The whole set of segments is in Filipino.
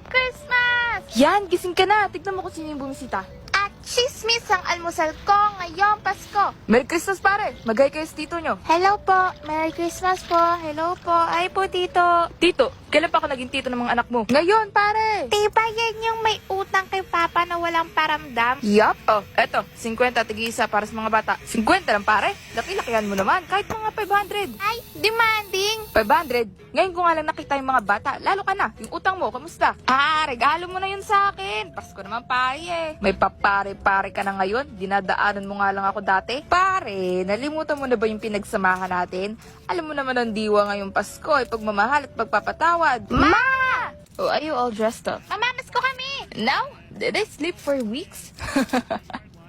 Christmas! Yan, gising ka na. Tignan mo kung sino yung bumisita. At chismis ang almusal ko ngayong Pasko. Merry Christmas, pare. Mag-hi kayo sa tito nyo. Hello po. Merry Christmas po. Hello po. Ay po, Tito. Tito, kailan pa ako naging tito ng mga anak mo? Ngayon, pare. Diba yan yung may utang kay Papa na walang paramdam? Yup. Oh, eto, 50 tig-isa para sa mga bata. 50 lang, pare. Laki-lakihan mo naman. Kahit mga 500. Ay, demanding. 500. Ngayon ko nga lang nakita yung mga bata. Lalo ka na. Yung utang mo, kamusta? Regalo mo na yun sa akin. Pasko naman, pare eh. May papare-pare ka na ngayon. Dinadaanan mo nga lang ako dati. Pare, nalimutan mo na ba yung pinagsamahan natin? Alam mo naman ang diwa ngayong Pasko ay pagmamahal at pagpapatawad. Ma! Oh, are you all dressed up? Mamamas ko kami. Now? Did I sleep for weeks?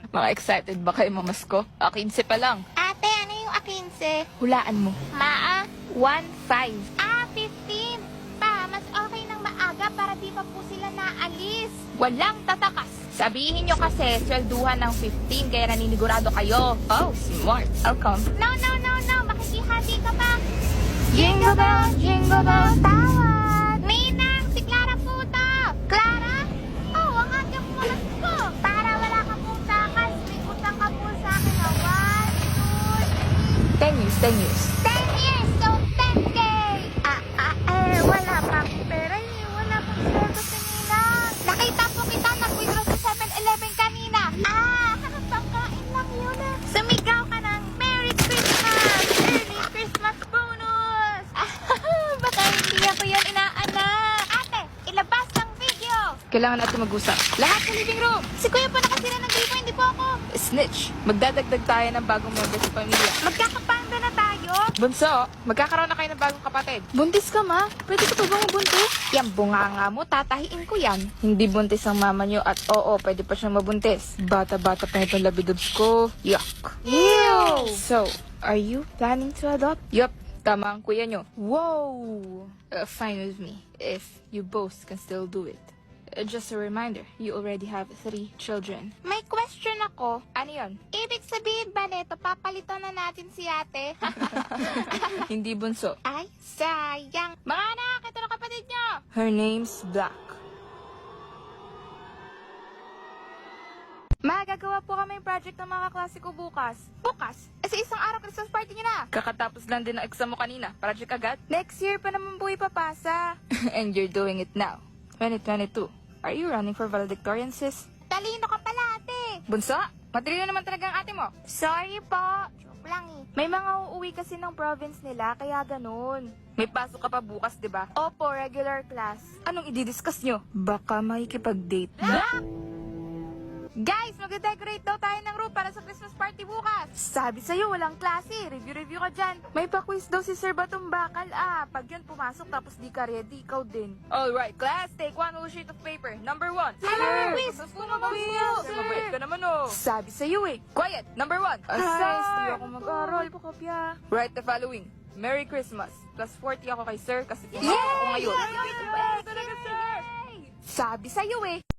Mga excited ba kayo mamasko? 15 pa lang. Ate, ano yung 15? Hulaan mo. Maa? 1-5. 15. Pa, mas okay nang maaga para di pa po sila naalis. Walang tatakas. Sabihin nyo kasi, swelduhan ng 15 kaya naninigurado kayo. Oh, smart. I'll come. No. Makikihati ka pa. Jingle bells, jingle bells. Tawad! Ninang, si Clara po to. Clara? Oh, ang ating mamas ko. Para wala ka pong takas, may utang ka po sa akin na 1, 2, 10 years, 10 years. 10 years, so 10K. Wala pang pera eh. Wala pang sweldo sa Ninang. Nakita po kita, nag-withdraw sa 7-Eleven kanina. Pangkain lang yun ah. Sumigaw ka ng Merry Christmas! Early Christmas bonus! Baka hindi ako yan inaanak. Ate, ilabas ang video. Kailangan natin mag-usap. Lahat sa living room! Si Kuya po nakasira ng gripo, hindi po ako. Snitch! Magdadagdag tayo ng bagong member sa pamilya. Magkakapanda na tayo. Bunso, magkakaroon na kayo ng bagong kapatid. Buntis ka, ma? Pwede ka pa bang mabuntis? Yan bunganga mo, tatahiin ko yan. Hindi buntis ang mama nyo at oo, pwede pa siyang mabuntis. Bata-bata pa itong labidobs ko. Yuck. Ew! So, are you planning to adopt? Yup, tama ang kuya nyo. Whoa! Fine with me, if you both can still do it. Just a reminder, you already have 3 children. May question ako. Ano yun? Ibig sabihin ba neto, papalitan na natin si ate? Hindi bunso. Ay, sayang. Mga anak, ito na kapatid nyo. Her name's Black. Magagawa po kami yung project ng mga kaklase ko bukas. Bukas? Sa isang araw Christmas party nyo na. Kakatapos lang din ng exam mo kanina. Project agad? Next year pa naman po ipapasa. And you're doing it now. 2022. Are you running for valedictorian, sis? Talino ka pala, ate. Bunso, matalino naman talaga ang ate mo. Sorry po. Joke lang eh. May mga uuwi kasi ng province nila, kaya ganun. May pasok ka pa bukas, di ba? Opo, regular class. Anong i-discuss nyo? Baka makikipag-date. Guys, mag-decorate daw tayo ng room para sa Christmas party bukas. Sabi sa'yo, walang klase. Review ka dyan. May pa-quiz daw si Sir Batong Bakal Pag yun pumasok tapos di ka ready, ikaw din. Alright, class, take 1 whole sheet of paper. Number 1. Sir! Quiz! Sir! Mabait ka naman, oh. Sabi sa'yo eh. Quiet! Number 1. Asay, di ako mag-aral. Pakopya. Write the following. Merry Christmas. Plus 40 ako kay sir kasi Yay! pumasok ako ngayon. Yay! Talaga, sir. Sabi sa'yo eh.